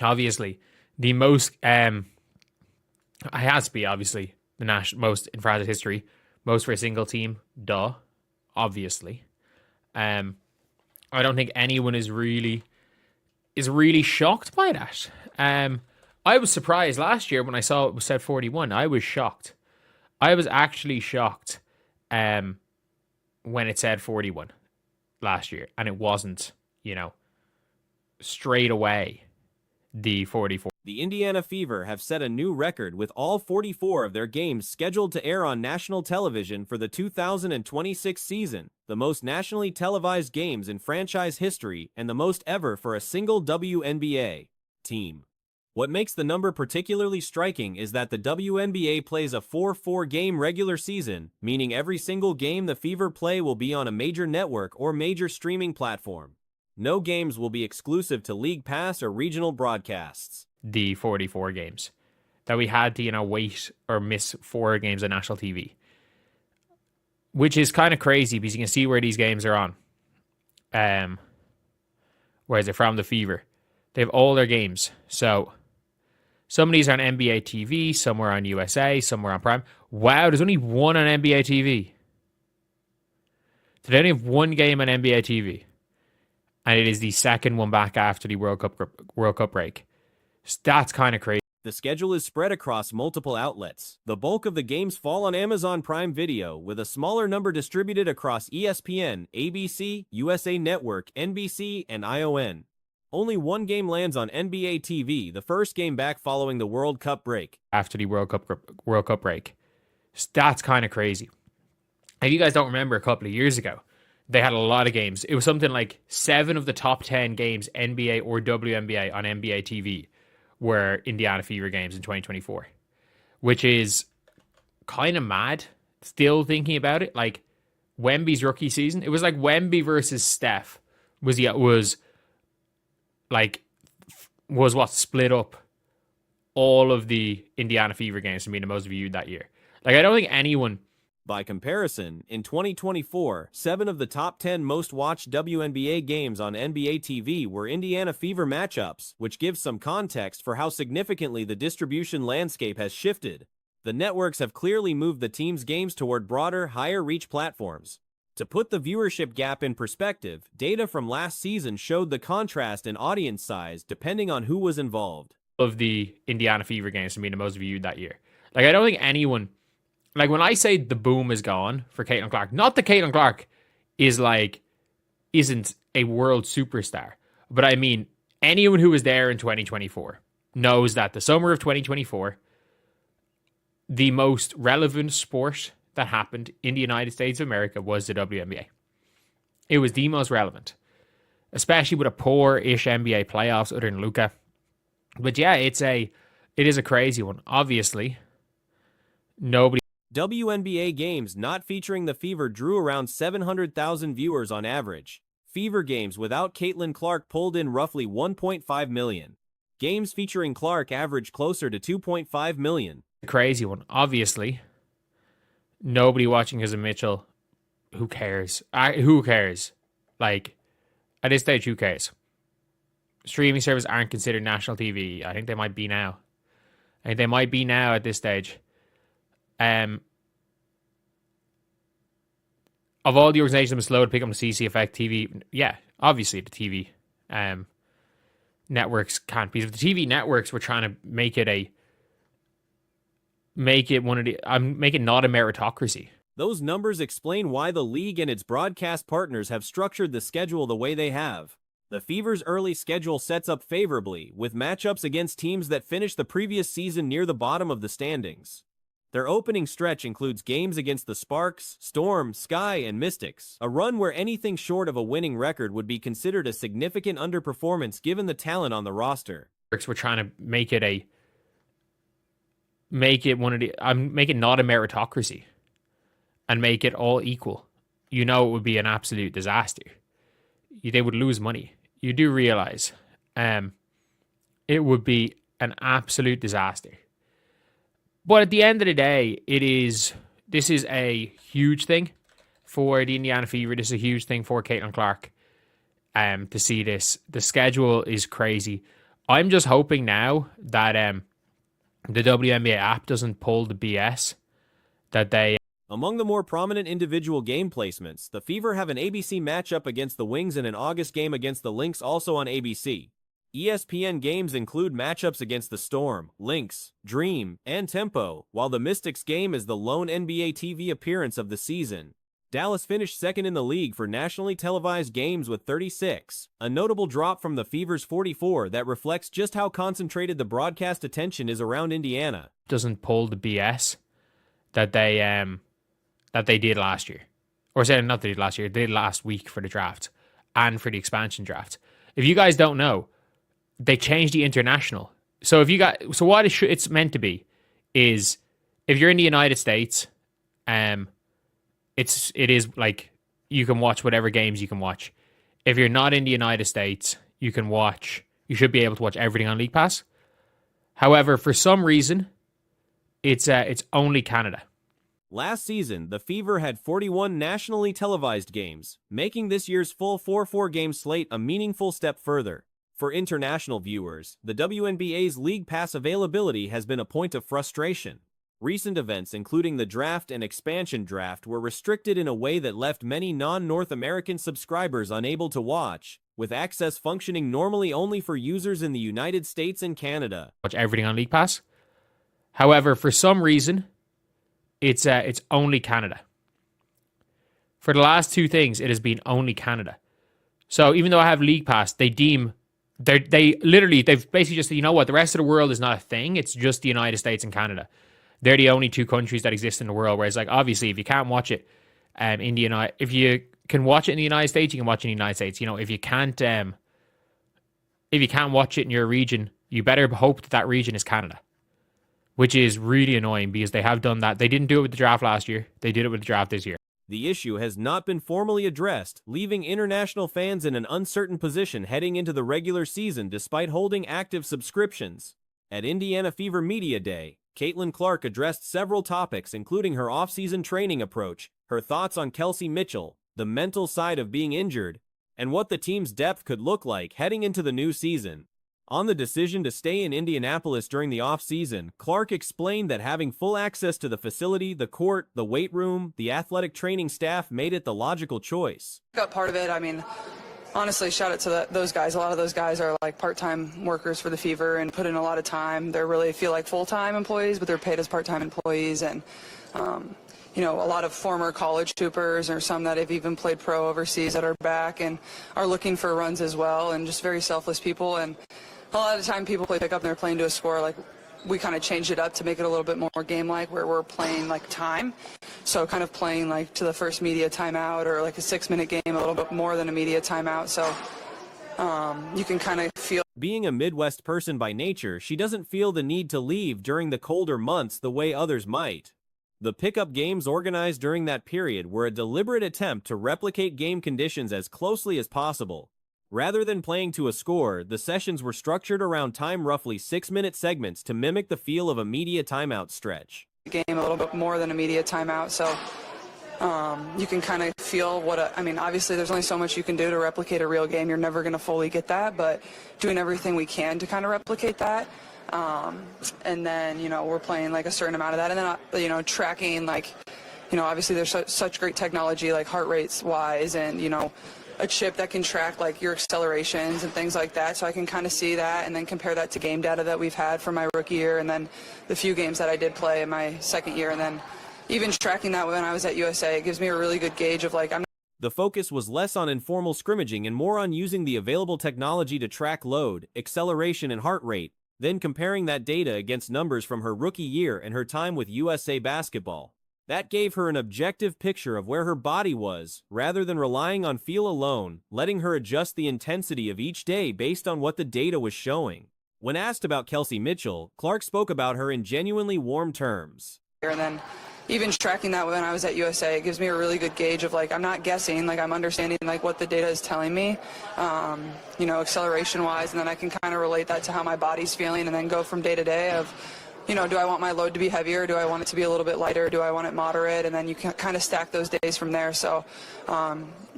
Obviously, the most it has to be obviously the most in franchise history, most for a single team. Duh, obviously. I don't think anyone is really shocked by that. I was surprised last year when I saw it was said 41. I was shocked. I was actually shocked when it said 41 last year, and it wasn't, straight away the 44. The Indiana Fever have set a new record with all 44 of their games scheduled to air on national television for the 2026 season, the most nationally televised games in franchise history and the most ever for a single WNBA team. What makes the number particularly striking is that the WNBA plays a 4-4 game regular season, meaning every single game the Fever play will be on a major network or major streaming platform. No games will be exclusive to League Pass or regional broadcasts. The 44 games that we had to, wait or miss 4 games on national TV, which is kind of crazy because you can see where these games are on. Where is it from? The Fever. They have all their games. So some of these are on NBA TV, some are on USA, some are on Prime. Wow, there's only one on NBA TV. So they only have one game on NBA TV. And it is the second one back after the World Cup break. That's kind of crazy. The schedule is spread across multiple outlets. The bulk of the games fall on Amazon Prime Video, with a smaller number distributed across ESPN, ABC, USA Network, NBC, and ION. Only one game lands on NBA TV, the first game back following the World Cup break. After the World Cup break. That's kind of crazy. If you guys don't remember, a couple of years ago, they had a lot of games. It was something like 7 of the top 10 games, NBA or WNBA, on NBA TV were Indiana Fever games in 2024, which is kind of mad still thinking about it. Like Wemby's rookie season, it was like Wemby versus Steph was what split up all of the Indiana Fever games from being the most viewed that year. Like, I don't think anyone... By comparison, in 2024, 7 of the top 10 most watched WNBA games on NBA TV were Indiana Fever matchups, which gives some context for how significantly the distribution landscape has shifted. The networks have clearly moved the team's games toward broader, higher-reach platforms. To put the viewership gap in perspective, data from last season showed the contrast in audience size depending on who was involved. Of the Indiana Fever games from being the most viewed that year. Like, I don't think anyone... Like, when I say the boom is gone for Caitlin Clark, not that Caitlin Clark isn't a world superstar, but I mean, anyone who was there in 2024 knows that the summer of 2024, the most relevant sport that happened in the United States of America was the WNBA. It was the most relevant, especially with a poor-ish NBA playoffs other than Luka. But yeah, it is a crazy one. Obviously, nobody... WNBA games not featuring the Fever drew around 700,000 viewers on average. Fever games without Caitlin Clark pulled in roughly 1.5 million. Games featuring Clark averaged closer to 2.5 million. Crazy one. Obviously, nobody watching as a Mitchell. Who cares? Who cares? Like, at this stage, who cares? Streaming services aren't considered national TV. I think they might be now. At this stage. Of all the organizations that were slow to pick up the CC-effect TV, yeah, obviously the TV networks can't be. If the TV networks were trying to make it not a meritocracy. Those numbers explain why the league and its broadcast partners have structured the schedule the way they have. The Fever's early schedule sets up favorably, with matchups against teams that finished the previous season near the bottom of the standings. Their opening stretch includes games against the Sparks, Storm, Sky, and Mystics, a run where anything short of a winning record would be considered a significant underperformance given the talent on the roster. We're trying to make it not a meritocracy and make it all equal. You know, it would be an absolute disaster. They would lose money. You do realize it would be an absolute disaster. But at the end of the day, this is a huge thing for the Indiana Fever. This is a huge thing for Caitlin Clark to see this. The schedule is crazy. I'm just hoping now that the WNBA app doesn't pull the BS that they. Among the more prominent individual game placements, the Fever have an ABC matchup against the Wings and an August game against the Lynx also on ABC. ESPN games include matchups against the Storm, Lynx, Dream, and Tempo, while the Mystics game is the lone NBA TV appearance of the season. Dallas finished second in the league for nationally televised games with 36, a notable drop from the Fever's 44 that reflects just how concentrated the broadcast attention is around Indiana. Doesn't pull the BS that they did last year. Or say not they did last year, they did last week for the draft and for the expansion draft. If you guys don't know, they changed the international. So what it's meant to be is if you're in the United States, it is like you can watch whatever games you can watch. If you're not in the United States, you should be able to watch everything on League Pass. However, for some reason, it's only Canada. Last season, the Fever had 41 nationally televised games, making this year's full 4-4 game slate a meaningful step further. For international viewers, the WNBA's League Pass availability has been a point of frustration. Recent events, including the draft and expansion draft, were restricted in a way that left many non-North American subscribers unable to watch, with access functioning normally only for users in the United States and Canada. Watch everything on League Pass. However, for some reason, it's only Canada. For the last two things, it has been only Canada. So even though I have League Pass, they've basically just said, you know what, the rest of the world is not a thing. It's just the United States and Canada. They're the only two countries that exist in the world. Whereas, like, obviously, if you can't watch it if you can watch it in the United States, you can watch it in the United States. You know, if you can't watch it in your region, you better hope that region is Canada, which is really annoying because they have done that. They didn't do it with the draft last year. They did it with the draft this year. The issue has not been formally addressed, leaving international fans in an uncertain position heading into the regular season despite holding active subscriptions. At Indiana Fever Media Day, Caitlin Clark addressed several topics including her off-season training approach, her thoughts on Kelsey Mitchell, the mental side of being injured, and what the team's depth could look like heading into the new season. On the decision to stay in Indianapolis during the off-season, Clark explained that having full access to the facility, the court, the weight room, the athletic training staff made it the logical choice. Got part of it. I mean, honestly, shout out to those guys. A lot of those guys are like part-time workers for the Fever and put in a lot of time. They really feel like full-time employees, but they're paid as part-time employees. And, you know, a lot of former college hoopers or some that have even played pro overseas that are back and are looking for runs as well, and just very selfless people. And a lot of the time people play pickup and they're playing to a score. Like, we kind of changed it up to make it a little bit more game-like, where we're playing like time. So kind of playing like to the first media timeout, or like a 6-minute game, a little bit more than a media timeout. So you can kind of feel. Being a Midwest person by nature, she doesn't feel the need to leave during the colder months the way others might. The pickup games organized during that period were a deliberate attempt to replicate game conditions as closely as possible. Rather than playing to a score, the sessions were structured around time, roughly 6-minute segments to mimic the feel of a media timeout stretch. Game a little bit more than a media timeout, so you can kind of feel I mean, obviously there's only so much you can do to replicate a real game. You're never going to fully get that, but doing everything we can to kind of replicate that. And then, you know, we're playing like a certain amount of that, and then, you know, tracking, like, you know, obviously there's such great technology, like heart rates wise, and, you know, a chip that can track like your accelerations and things like that, so I can kind of see that and then compare that to game data that we've had from my rookie year and then the few games that I did play in my second year, and then even tracking that when I was at USA, it gives me a really good gauge of like The focus was less on informal scrimmaging and more on using the available technology to track load, acceleration, and heart rate, then comparing that data against numbers from her rookie year and her time with USA Basketball. That gave her an objective picture of where her body was, rather than relying on feel alone, letting her adjust the intensity of each day based on what the data was showing. When asked about Kelsey Mitchell, Clark spoke about her in genuinely warm terms. And then even tracking that when I was at USA, it gives me a really good gauge of like, I'm not guessing, like I'm understanding like what the data is telling me, you know, acceleration wise, and then I can kind of relate that to how my body's feeling and then go from day to day of, do I want my load to be heavier? Do I want it to be a little bit lighter? Do I want it moderate? And then you can kind of stack those days from there. So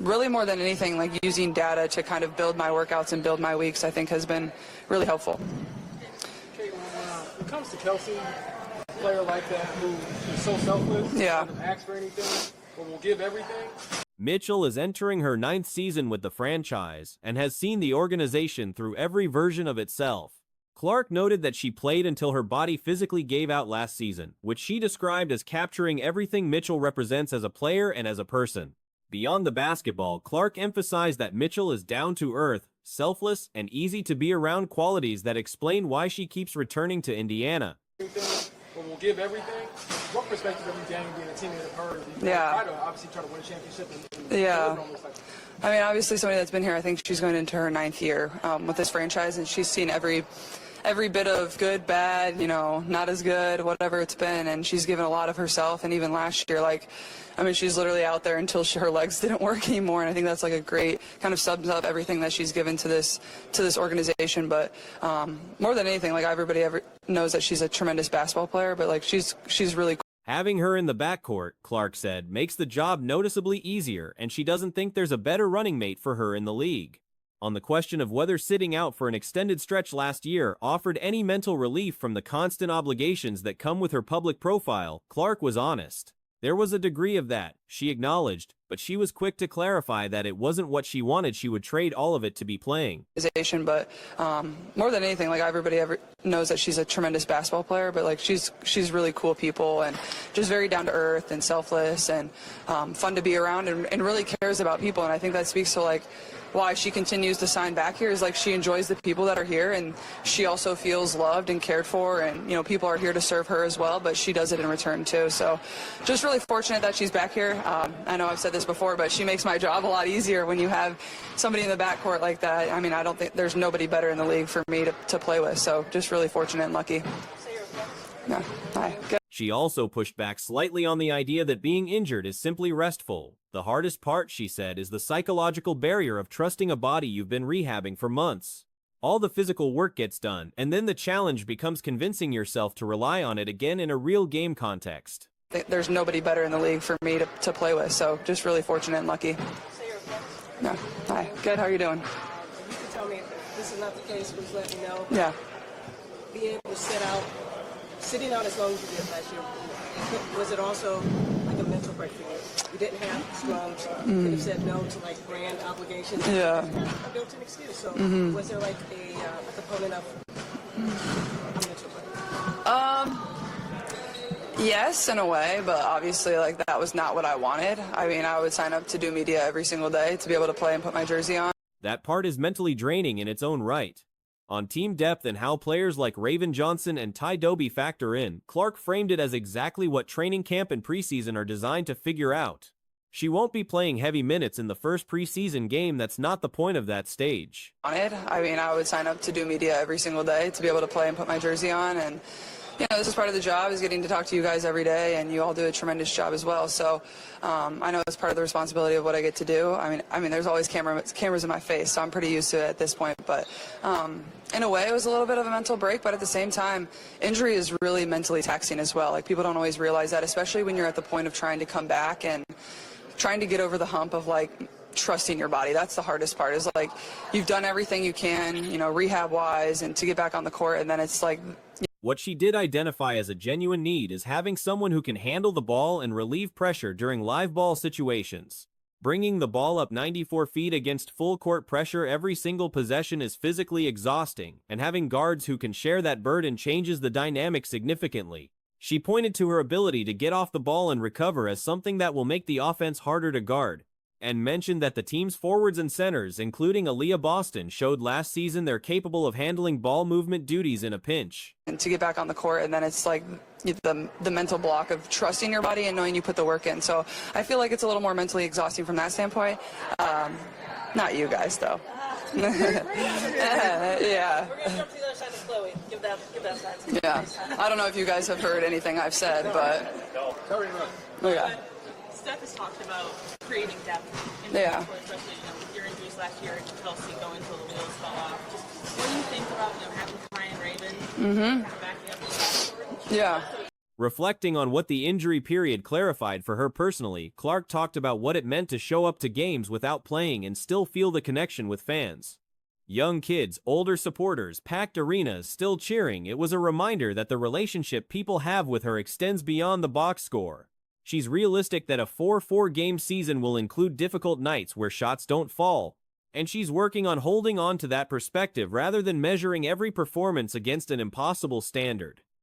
really more than anything, like using data to kind of build my workouts and build my weeks, I think has been really helpful. Okay, when it comes to Kelsey, a player like that who is so selfless, yeah, doesn't ask for anything, but will give everything. Mitchell is entering her 9th season with the franchise and has seen the organization through every version of itself. Clark noted that she played until her body physically gave out last season, which she described as capturing everything Mitchell represents as a player and as a person. Beyond the basketball, Clark emphasized that Mitchell is down-to-earth, selfless, and easy to be around, qualities that explain why she keeps returning to Indiana. But will give everything. What perspective have you gained being a teammate of hers? Yeah. Try to win a championship. Yeah. I mean, obviously somebody that's been here, I think she's going into her 9th year with this franchise, and she's seen every bit of good, bad, not as good, whatever it's been, and she's given a lot of herself. And even last year, she's literally out there until her legs didn't work anymore, and I think that's like a great kind of sums up everything that she's given to this organization. But more than anything, everybody knows that she's a tremendous basketball player, but she's really cool. Having her in the backcourt, Clark said, makes the job noticeably easier, and she doesn't think there's a better running mate for her in the league. On the question of whether sitting out for an extended stretch last year offered any mental relief from the constant obligations that come with her public profile, Clark was honest. There was a degree of that, she acknowledged, but she was quick to clarify that it wasn't what she wanted. She would trade all of it to be playing. But more than anything, everybody knows that she's a tremendous basketball player, but she's really cool people and just very down to earth and selfless and fun to be around and really cares about people. And I think that speaks to why she continues to sign back here is she enjoys the people that are here, and she also feels loved and cared for, and people are here to serve her as well, but she does it in return too. So just really fortunate that she's back here. I know I've said this before, but she makes my job a lot easier when you have somebody in the backcourt like that. I mean, I don't think there's nobody better in the league for me to play with, so just really fortunate and lucky. Yeah. Hi. Good. She also pushed back slightly on the idea that being injured is simply restful. The hardest part, she said, is the psychological barrier of trusting a body you've been rehabbing for months. All the physical work gets done, and then the challenge becomes convincing yourself to rely on it again in a real game context. There's nobody better in the league for me to play with, so just really fortunate and lucky. Yeah. Hi. Good. How are you doing? You can tell me if this is not the case, please let me know. Yeah. Being able to sitting out as long as you did last year, was it also like a mental break for you? You didn't have scrums, you could have said no to brand obligations. Yeah. A built-in excuse. So was there a component of a mental break? Yes, in a way, but obviously that was not what I wanted. I mean, I would sign up to do media every single day to be able to play and put my jersey on. That part is mentally draining in its own right. On team depth and how players like Raven Johnson and Ty Doby factor in, Clark framed it as exactly what training camp and preseason are designed to figure out. She won't be playing heavy minutes in the first preseason game. That's not the point of that stage. I mean, I would sign up to do media every single day to be able to play and put my jersey on, and this is part of the job, is getting to talk to you guys every day, and you all do a tremendous job as well. So I know it's part of the responsibility of what I get to do. I mean, there's always cameras in my face, so I'm pretty used to it at this point. But in a way, it was a little bit of a mental break, but at the same time, injury is really mentally taxing as well. People don't always realize that, especially when you're at the point of trying to come back and trying to get over the hump of trusting your body. That's the hardest part, is you've done everything you can, rehab-wise, and to get back on the court, and then it's What she did identify as a genuine need is having someone who can handle the ball and relieve pressure during live ball situations. Bringing the ball up 94 feet against full court pressure every single possession is physically exhausting, and having guards who can share that burden changes the dynamic significantly. She pointed to her ability to get off the ball and recover as something that will make the offense harder to guard, and mentioned that the team's forwards and centers, including Aaliyah Boston, showed last season they're capable of handling ball movement duties in a pinch. And to get back on the court, and then it's the mental block of trusting your body and knowing you put the work in. So I feel like it's a little more mentally exhausting from that standpoint. Not you guys, though. Yeah. We're going to jump to the other side of Chloe. Give that side. Yeah. I don't know if you guys have heard anything I've said, but... Okay. Steph has talked about creating depth in the court, especially your injuries last year to Kelsey going until the wheels fell off. Just what do you think about having Ty and Raven backing up the Yeah. Reflecting on what the injury period clarified for her personally, Clark talked about what it meant to show up to games without playing and still feel the connection with fans. Young kids, older supporters, packed arenas, still cheering. It was a reminder that the relationship people have with her extends beyond the box score. She's realistic that a 4-4 game season will include difficult nights where shots don't fall, and she's working on holding on to that perspective rather than measuring every performance against an impossible standard.